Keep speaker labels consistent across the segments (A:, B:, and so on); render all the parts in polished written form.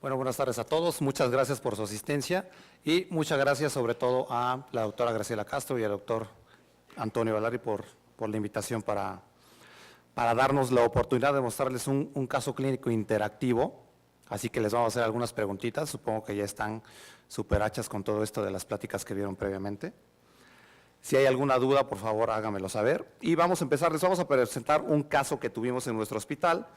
A: Bueno, buenas tardes a todos. Muchas gracias por su asistencia y muchas gracias sobre todo a la doctora Graciela Castro y al doctor Antonio Valari por la invitación para darnos la oportunidad de mostrarles un caso clínico interactivo. Así que les vamos a hacer algunas preguntitas. Supongo que ya están súper hachas con todo esto de las pláticas que vieron previamente. Si hay alguna duda, por favor, háganmelo saber. Y vamos a empezar. Les vamos a presentar un caso que tuvimos en nuestro hospital.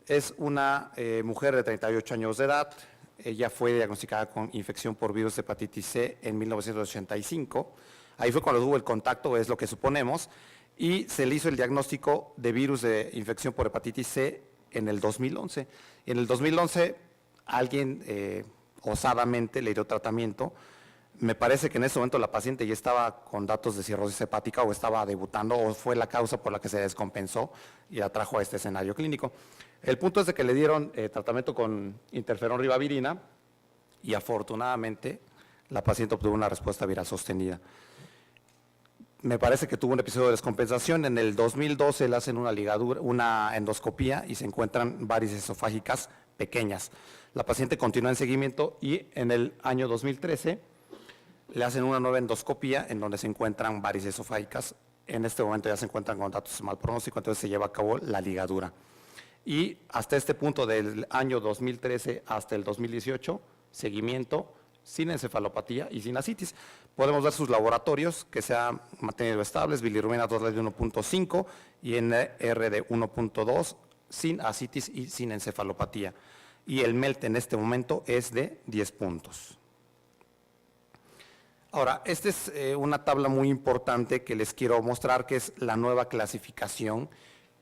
A: Es una mujer de 38 años de edad. Ella fue diagnosticada con infección por virus de hepatitis C en 1985. Ahí fue cuando hubo el contacto, es lo que suponemos, y se le hizo el diagnóstico de virus de infección por hepatitis C en el 2011. En el 2011 alguien osadamente le dio tratamiento. Me parece que en ese momento la paciente ya estaba con datos de cirrosis hepática o estaba debutando o fue la causa por la que se descompensó y la trajo a este escenario clínico. El punto es de que le dieron tratamiento con interferón ribavirina y afortunadamente la paciente obtuvo una respuesta viral sostenida. Me parece que tuvo un episodio de descompensación. En el 2012 le hacen una endoscopía y se encuentran varices esofágicas pequeñas. La paciente continúa en seguimiento y en el año 2013 le hacen una nueva endoscopía en donde se encuentran varices esofágicas. En este momento ya se encuentran con datos de mal pronóstico, entonces se lleva a cabo la ligadura. Y hasta este punto del año 2013 hasta el 2018, seguimiento sin encefalopatía y sin ascitis. Podemos ver sus laboratorios que se han mantenido estables, bilirrubina 2 de 1.5 y NR de 1.2, sin ascitis y sin encefalopatía. Y el MELT en este momento es de 10 puntos. Ahora, esta es una tabla muy importante que les quiero mostrar, que es la nueva clasificación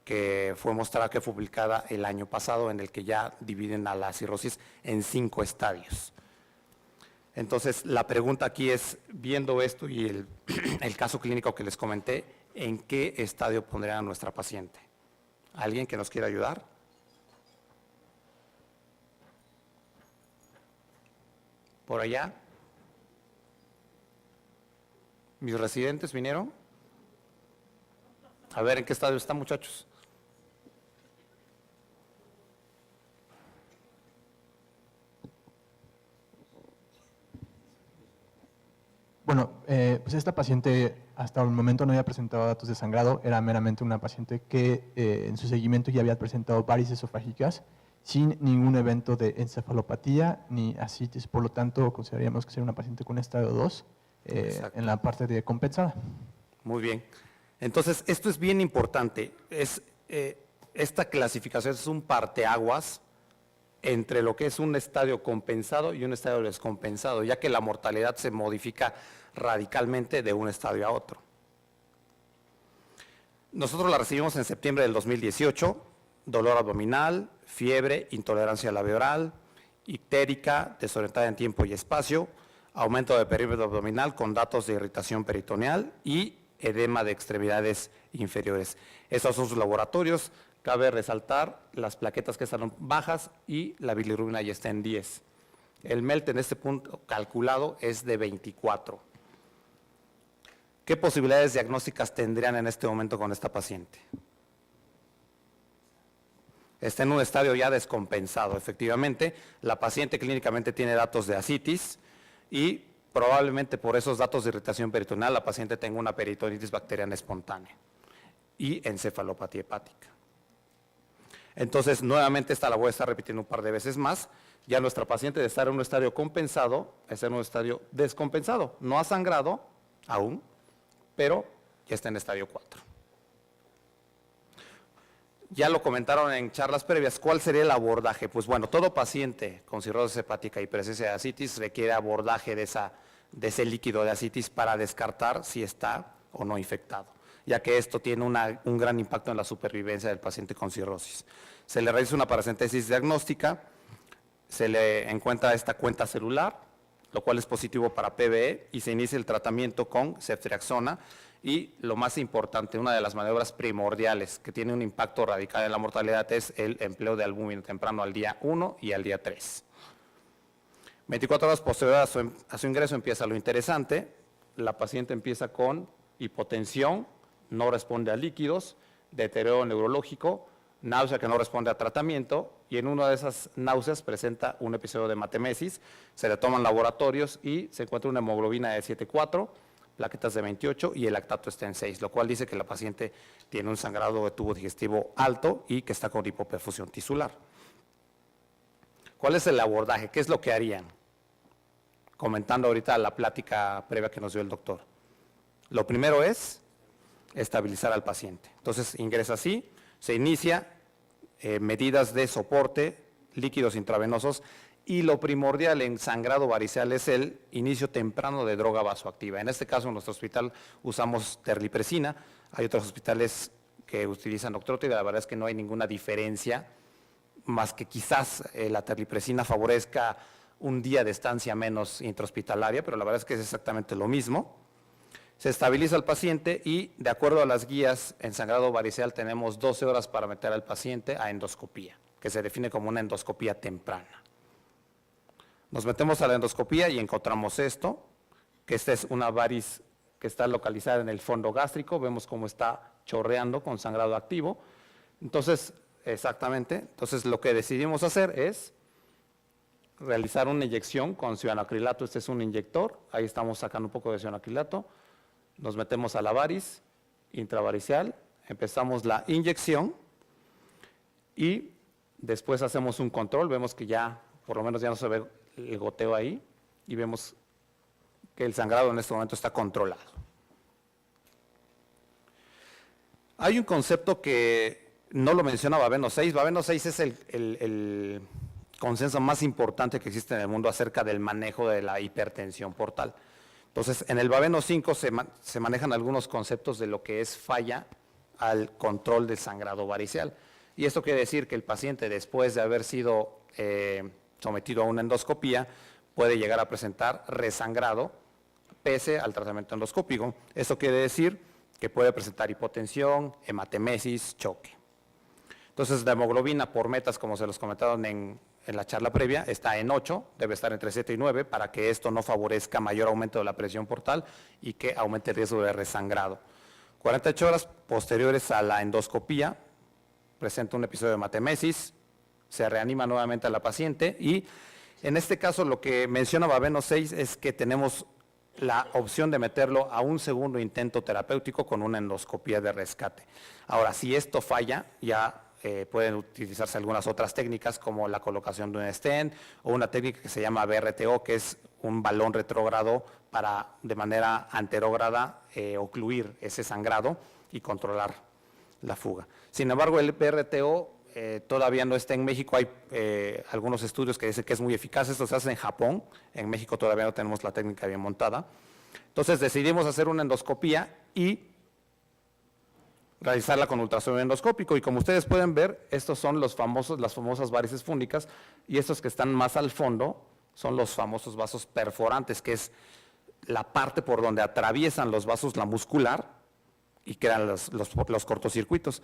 A: que fue mostrada, que fue publicada el año pasado, en el que ya dividen a la cirrosis en 5 estadios. Entonces, la pregunta aquí es, viendo esto y el caso clínico que les comenté, ¿en qué estadio pondrían a nuestra paciente? ¿Alguien que nos quiera ayudar? ¿Por allá? ¿Mis residentes vinieron? A ver, ¿en qué estadio están, muchachos?
B: Bueno, pues esta paciente hasta el momento no había presentado datos de sangrado, era meramente una paciente que en su seguimiento ya había presentado varices esofágicas sin ningún evento de encefalopatía ni ascitis, por lo tanto consideraríamos que sería una paciente con estadio 2 en la parte de compensada.
A: Muy bien. Entonces, esto es bien importante. Esta clasificación es un parteaguas entre lo que es un estadio compensado y un estadio descompensado, ya que la mortalidad se modifica radicalmente de un estadio a otro. Nosotros la recibimos en septiembre del 2018, dolor abdominal, fiebre, intolerancia labial, ictérica, desorientada en tiempo y espacio, aumento de perímetro abdominal con datos de irritación peritoneal y edema de extremidades inferiores. Esos son sus laboratorios. Cabe resaltar las plaquetas que están bajas y la bilirrubina ya está en 10. El MELT en este punto calculado es de 24. ¿Qué posibilidades diagnósticas tendrían en este momento con esta paciente? Está en un estadio ya descompensado, efectivamente. La paciente clínicamente tiene datos de ascitis y probablemente por esos datos de irritación peritoneal la paciente tenga una peritonitis bacteriana espontánea y encefalopatía hepática. Entonces, nuevamente esta la voy a estar repitiendo un par de veces más. Ya nuestra paciente de estar en un estadio compensado, está en un estadio descompensado. No ha sangrado aún, pero ya está en estadio 4. Ya lo comentaron en charlas previas, ¿cuál sería el abordaje? Pues bueno, todo paciente con cirrosis hepática y presencia de ascitis requiere abordaje de ese líquido de ascitis para descartar si está o no infectado, ya que esto tiene un gran impacto en la supervivencia del paciente con cirrosis. Se le realiza una paracentesis diagnóstica, se le encuentra esta cuenta celular, lo cual es positivo para PBE, y se inicia el tratamiento con ceftriaxona, y lo más importante, una de las maniobras primordiales que tiene un impacto radical en la mortalidad es el empleo de albúmina temprano al día 1 y al día 3. 24 horas posterior a su ingreso empieza lo interesante. La paciente empieza con hipotensión, no responde a líquidos, deterioro neurológico, náusea que no responde a tratamiento y en una de esas náuseas presenta un episodio de hematemesis, se le toman laboratorios y se encuentra una hemoglobina de 7,4, plaquetas de 28 y el lactato está en 6, lo cual dice que la paciente tiene un sangrado de tubo digestivo alto y que está con hipoperfusión tisular. ¿Cuál es el abordaje? ¿Qué es lo que harían? Comentando ahorita la plática previa que nos dio el doctor. Lo primero es estabilizar al paciente. Entonces ingresa así, se inicia medidas de soporte, líquidos intravenosos, y lo primordial en sangrado varicel es el inicio temprano de droga vasoactiva. En este caso, en nuestro hospital usamos terlipresina, hay otros hospitales que utilizan octrótida, la verdad es que no hay ninguna diferencia, más que quizás la terlipresina favorezca un día de estancia menos intrahospitalaria, pero la verdad es que es exactamente lo mismo. Se estabiliza al paciente y, de acuerdo a las guías en sangrado varicel, tenemos 12 horas para meter al paciente a endoscopía, que se define como una endoscopía temprana. Nos metemos a la endoscopía y encontramos esto, que esta es una variz que está localizada en el fondo gástrico, vemos cómo está chorreando con sangrado activo. Entonces, exactamente, entonces lo que decidimos hacer es realizar una inyección con cianoacrilato, este es un inyector, ahí estamos sacando un poco de cianoacrilato, nos metemos a la variz intravaricial, empezamos la inyección y después hacemos un control, vemos que ya, por lo menos ya no se ve el goteo ahí y vemos que el sangrado en este momento está controlado. Hay un concepto que no lo menciona Baveno 6. Baveno 6 es el consenso más importante que existe en el mundo acerca del manejo de la hipertensión portal. Entonces, en el Baveno 5 se manejan algunos conceptos de lo que es falla al control del sangrado varicel. Y esto quiere decir que el paciente, después de haber sido sometido a una endoscopía, puede llegar a presentar resangrado pese al tratamiento endoscópico. Esto quiere decir que puede presentar hipotensión, hematemesis, choque. Entonces, la hemoglobina por metas, como se los comentaron en la charla previa, está en 8, debe estar entre 7 y 9 para que esto no favorezca mayor aumento de la presión portal y que aumente el riesgo de resangrado. 48 horas posteriores a la endoscopía, presenta un episodio de hematemesis, se reanima nuevamente a la paciente y en este caso lo que menciona Baveno 6 es que tenemos la opción de meterlo a un segundo intento terapéutico con una endoscopía de rescate. Ahora, si esto falla, ya pueden utilizarse algunas otras técnicas como la colocación de un stent o una técnica que se llama BRTO, que es un balón retrógrado para de manera anterógrada ocluir ese sangrado y controlar la fuga. Sin embargo, el BRTO todavía no está en México, hay algunos estudios que dicen que es muy eficaz, esto se hace en Japón, en México todavía no tenemos la técnica bien montada. Entonces decidimos hacer una endoscopía y realizarla con ultrasonido endoscópico y como ustedes pueden ver, estos son las famosas varices fúngicas y estos que están más al fondo son los famosos vasos perforantes, que es la parte por donde atraviesan los vasos la muscular y crean los cortocircuitos.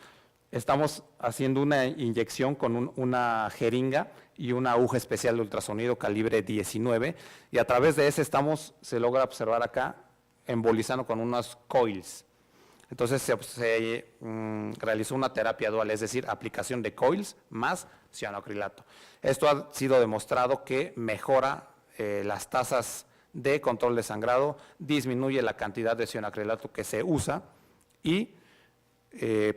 A: Estamos haciendo una inyección con una jeringa y una aguja especial de ultrasonido calibre 19 y a través de ese se logra observar acá embolizando con unos coils. Entonces se realizó una terapia dual, es decir, aplicación de coils más cianoacrilato. Esto ha sido demostrado que mejora las tasas de control de sangrado, disminuye la cantidad de cianoacrilato que se usa y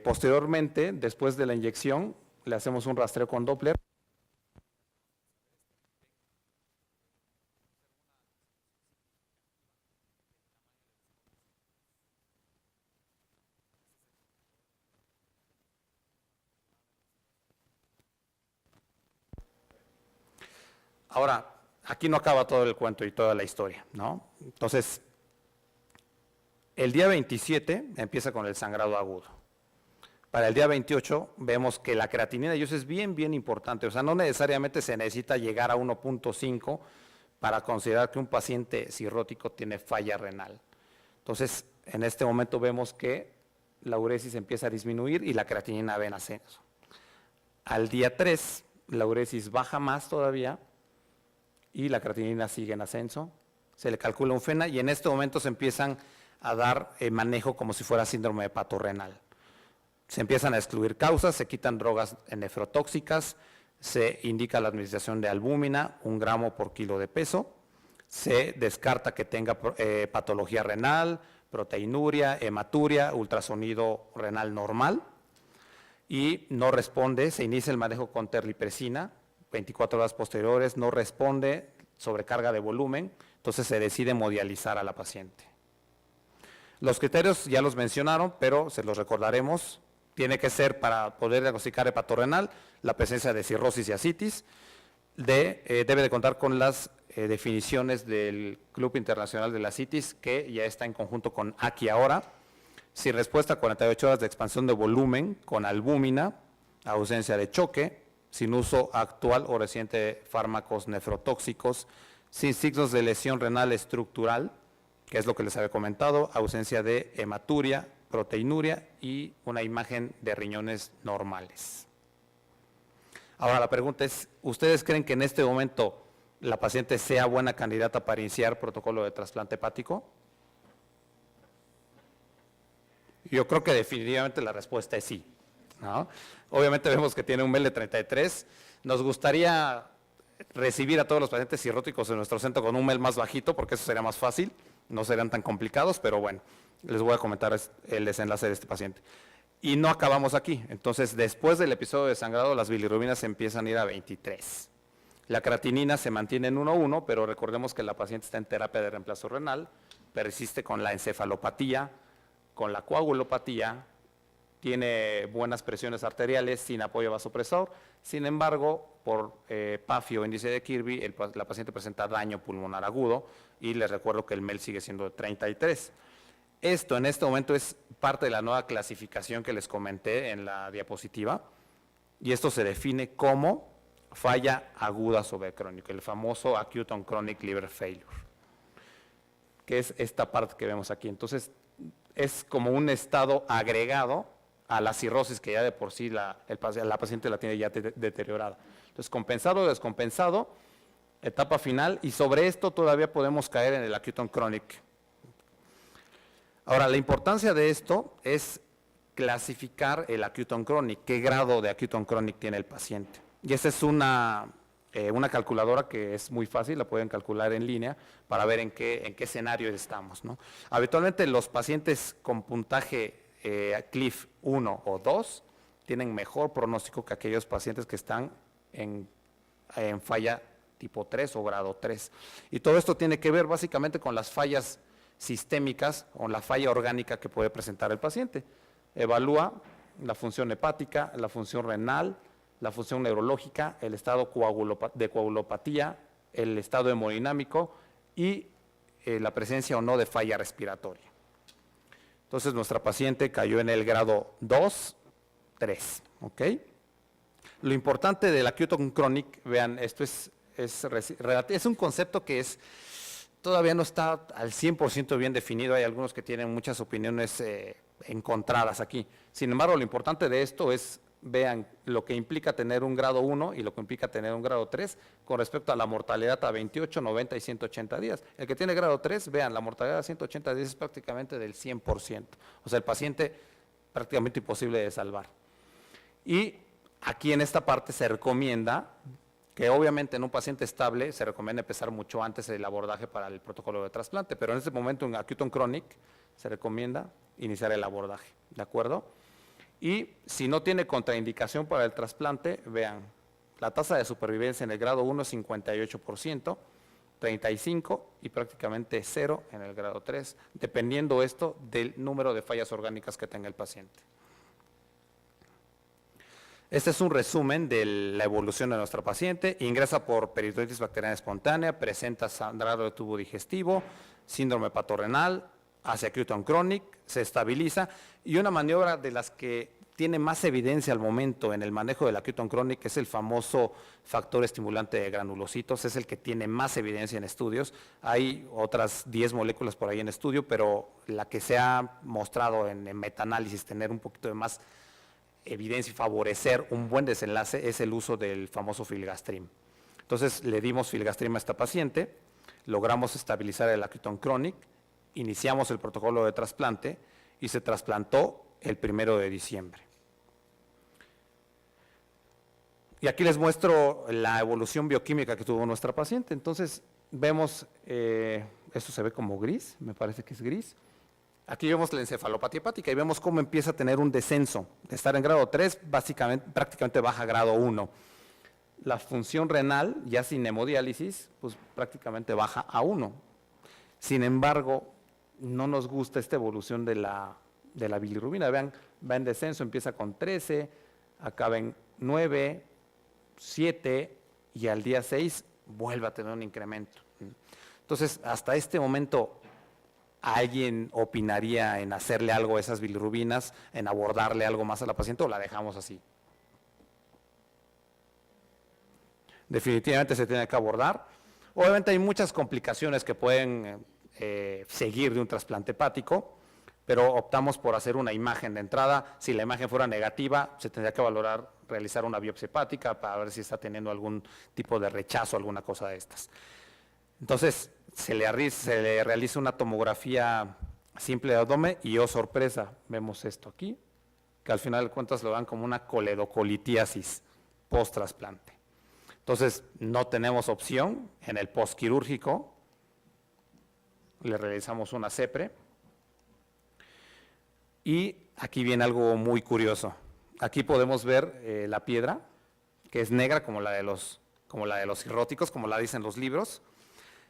A: posteriormente, después de la inyección, le hacemos un rastreo con Doppler. Ahora, aquí no acaba todo el cuento y toda la historia, ¿no? Entonces, el día 27 empieza con el sangrado agudo. Para el día 28 vemos que la creatinina, y eso es bien importante, o sea, no necesariamente se necesita llegar a 1.5 para considerar que un paciente cirrótico tiene falla renal. Entonces, en este momento vemos que la uresis empieza a disminuir y la creatinina va en ascenso. Al día 3, la uresis baja más todavía y la creatinina sigue en ascenso, se le calcula un FENA y en este momento se empiezan a dar manejo como si fuera síndrome hepatorrenal. Se empiezan a excluir causas, se quitan drogas nefrotóxicas, Se indica la administración de albúmina, 1 gramo por kilo de peso. Se descarta que tenga patología renal, proteinuria, hematuria, ultrasonido renal normal. Y no responde, se inicia el manejo con terlipresina, 24 horas posteriores, no responde, sobrecarga de volumen, entonces se decide hemodializar a la paciente. Los criterios ya los mencionaron, pero se los recordaremos. Tiene que ser, para poder diagnosticar hepatorrenal, la presencia de cirrosis y ascitis. Debe de contar con las definiciones del Club Internacional de la Ascitis, que ya está en conjunto con ACI ahora. Sin respuesta a 48 horas de expansión de volumen, con albúmina, ausencia de choque, sin uso actual o reciente de fármacos nefrotóxicos, sin signos de lesión renal estructural, que es lo que les había comentado, ausencia de hematuria, proteinuria y una imagen de riñones normales. Ahora la pregunta es, ¿ustedes creen que en este momento la paciente sea buena candidata para iniciar protocolo de trasplante hepático? Yo creo que definitivamente la respuesta es sí, ¿no? Obviamente vemos que tiene un MEL de 33. Nos gustaría recibir a todos los pacientes cirróticos en nuestro centro con un MEL más bajito, porque eso sería más fácil, no serían tan complicados, pero bueno, les voy a comentar el desenlace de este paciente. Y no acabamos aquí. Entonces, después del episodio de sangrado, las bilirrubinas empiezan a ir a 23. La creatinina se mantiene en 1,1, pero recordemos que la paciente está en terapia de reemplazo renal, persiste con la encefalopatía, con la coagulopatía, tiene buenas presiones arteriales sin apoyo vasopresor. Sin embargo, por PAFI o índice de Kirby, la paciente presenta daño pulmonar agudo y les recuerdo que el MEL sigue siendo de 33. Esto en este momento es parte de la nueva clasificación que les comenté en la diapositiva, y esto se define como falla aguda sobre crónico, el famoso acute on chronic liver failure, que es esta parte que vemos aquí. Entonces, es como un estado agregado a la cirrosis que ya de por sí la paciente la tiene ya deteriorada. Entonces, compensado o descompensado, etapa final, y sobre esto todavía podemos caer en el acute on chronic. Ahora, la importancia de esto es clasificar el acute on chronic, qué grado de acute on chronic tiene el paciente. Y esa es una calculadora que es muy fácil, la pueden calcular en línea para ver en qué escenario estamos, ¿no? Habitualmente los pacientes con puntaje CLIF 1 o 2 tienen mejor pronóstico que aquellos pacientes que están en falla tipo 3 o grado 3. Y todo esto tiene que ver básicamente con las fallas sistémicas o la falla orgánica que puede presentar el paciente. Evalúa la función hepática, la función renal, la función neurológica, el estado de coagulopatía, el estado hemodinámico y la presencia o no de falla respiratoria. Entonces, nuestra paciente cayó en el grado 2, 3, ¿ok? Lo importante del acute on chronic, vean, esto es un concepto que todavía no está al 100% bien definido, hay algunos que tienen muchas opiniones encontradas aquí. Sin embargo, lo importante de esto es, vean lo que implica tener un grado 1 y lo que implica tener un grado 3 con respecto a la mortalidad a 28, 90 y 180 días. El que tiene grado 3, vean, la mortalidad a 180 días es prácticamente del 100%. O sea, el paciente prácticamente imposible de salvar. Y aquí en esta parte se recomienda que obviamente en un paciente estable se recomienda empezar mucho antes el abordaje para el protocolo de trasplante, pero en este momento en acute on chronic se recomienda iniciar el abordaje, ¿de acuerdo? Y si no tiene contraindicación para el trasplante, vean, la tasa de supervivencia en el grado 1 es 58%, 35% y prácticamente 0 en el grado 3, dependiendo esto del número de fallas orgánicas que tenga el paciente. Este es un resumen de la evolución de nuestra paciente. Ingresa por peritonitis bacteriana espontánea, presenta sangrado de tubo digestivo, síndrome hepatorrenal, hacia acute on chronic, se estabiliza, y una maniobra de las que tiene más evidencia al momento en el manejo del acute on chronic es el famoso factor estimulante de granulocitos, es el que tiene más evidencia en estudios. Hay otras 10 moléculas por ahí en estudio, pero la que se ha mostrado en metaanálisis tener un poquito de más evidencia y favorecer un buen desenlace es el uso del famoso filgastrim. Entonces le dimos filgastrim a esta paciente, logramos estabilizar el acute on chronic, iniciamos el protocolo de trasplante y se trasplantó el 1 de diciembre. Y aquí les muestro la evolución bioquímica que tuvo nuestra paciente. Entonces, vemos, esto se ve como gris, me parece que es gris. Aquí vemos la encefalopatía hepática y vemos cómo empieza a tener un descenso. De estar en grado 3, básicamente, prácticamente baja a grado 1. La función renal, ya sin hemodiálisis, pues prácticamente baja a 1. Sin embargo, no nos gusta esta evolución de la bilirrubina. Vean, va en descenso, empieza con 13, acaba en 9, 7 y al día 6 vuelve a tener un incremento. Entonces, hasta este momento, ¿alguien opinaría en hacerle algo a esas bilirrubinas, en abordarle algo más a la paciente o la dejamos así? Definitivamente se tiene que abordar. Obviamente hay muchas complicaciones que pueden seguir de un trasplante hepático, pero optamos por hacer una imagen de entrada. Si la imagen fuera negativa, se tendría que valorar realizar una biopsia hepática para ver si está teniendo algún tipo de rechazo, alguna cosa de estas. Entonces, se le realiza una tomografía simple de abdomen y, oh sorpresa, vemos esto aquí, que al final de cuentas lo dan como una coledocolitiasis post-trasplante. Entonces, no tenemos opción en el postquirúrgico, le realizamos una CEPRE. Y aquí viene algo muy curioso. Aquí podemos ver la piedra, que es negra como la de los cirróticos, como la dicen los libros,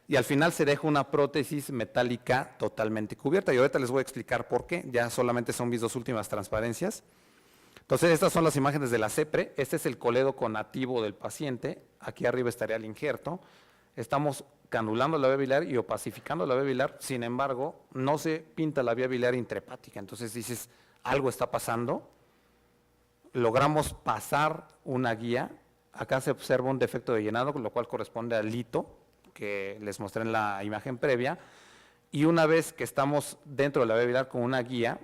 A: y al final se deja una prótesis metálica totalmente cubierta. Y ahorita les voy a explicar por qué, ya solamente son mis 2 últimas transparencias. Entonces, estas son las imágenes de la CEPRE. Este es el colédoco nativo del paciente. Aquí arriba estaría el injerto. Estamos canulando la vía biliar y opacificando la vía biliar. Sin embargo, no se pinta la vía biliar intrahepática. Entonces dices, algo está pasando. Logramos pasar una guía. Acá se observa un defecto de llenado, lo cual corresponde al lito que les mostré en la imagen previa. Y una vez que estamos dentro de la vía biliar con una guía,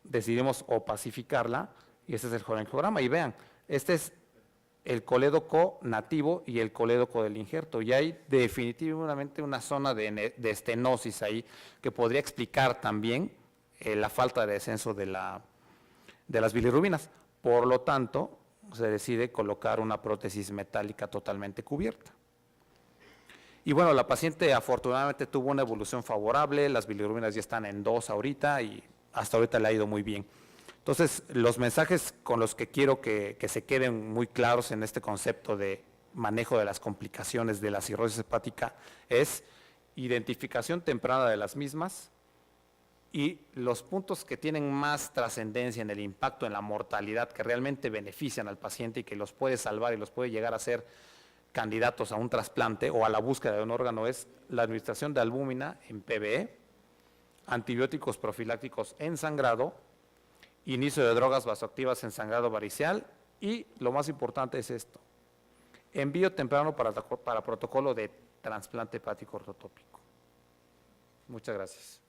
A: decidimos opacificarla. Y este es el jorangiograma. Y vean, este es el colédoco nativo y el colédoco del injerto. Y hay definitivamente una zona de estenosis ahí que podría explicar también la falta de descenso de las bilirrubinas. Por lo tanto, se decide colocar una prótesis metálica totalmente cubierta. Y bueno, la paciente afortunadamente tuvo una evolución favorable, las bilirrubinas ya están en 2 ahorita y hasta ahorita le ha ido muy bien. Entonces, los mensajes con los que quiero que se queden muy claros en este concepto de manejo de las complicaciones de la cirrosis hepática es identificación temprana de las mismas y los puntos que tienen más trascendencia en el impacto en la mortalidad, que realmente benefician al paciente y que los puede salvar y los puede llegar a ser candidatos a un trasplante o a la búsqueda de un órgano, es la administración de albúmina en PBE, antibióticos profilácticos en sangrado, inicio de drogas vasoactivas en sangrado varicial y lo más importante es esto, envío temprano para protocolo de trasplante hepático ortotópico. Muchas gracias.